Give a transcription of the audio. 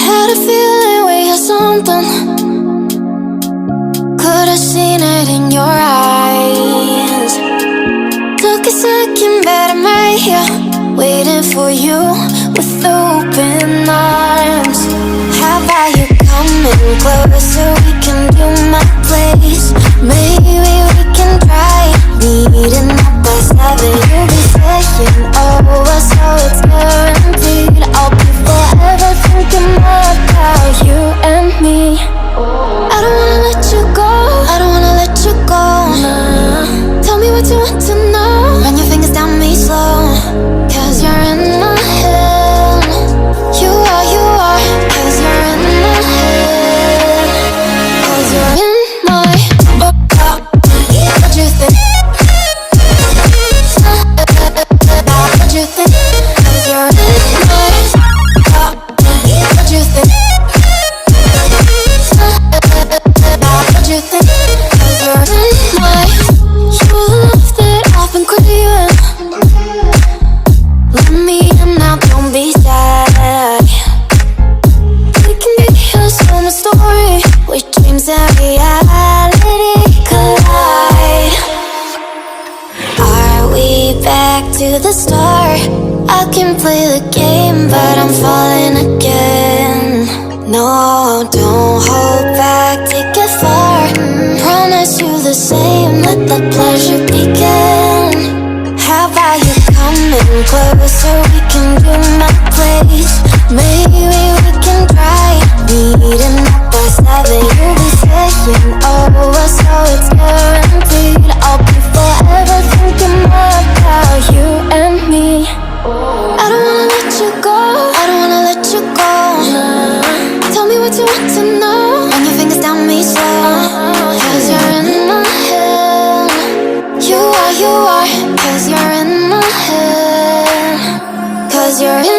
Had a feeling we had something. Could've seen it in your eyes. Took a second, but I'm right here, waiting for you with open arms. How about you coming closer? We can do my place. Maybe we can try meeting up by 7. You'll be saying over, so it's guaranteed. I'll be forever thinking about you and me. I don't wanna let you go, I don't wanna let you go. Nah. Tell me what you want to know. Run your fingers down me slow, 'cause you're in my head. You are, 'cause you're in my head. 'Cause you're in my what you think? What you think? 'Cause you're in my what you think? What you think? 'Cause you're in my you love that I've been craving. Let me in now, don't be shy. We can be a summer story where dreams and reality collide. Are we back to the start? I can play the game, but I'm falling again. No, don't hold back, take it far. Promise you the same, let the pleasure begin. How about you coming closer? We can do my place. Maybe we can try meeting up by 7. You'll be saying over, so it's guaranteed. I'll be forever thinking more about you and me. I don't wanna let you go, I don't wanna let you go. Nah. Tell me what you want to know. Run your fingers down me slow, 'cause you're in my head. You are, 'cause you're in my head. 'Cause you're in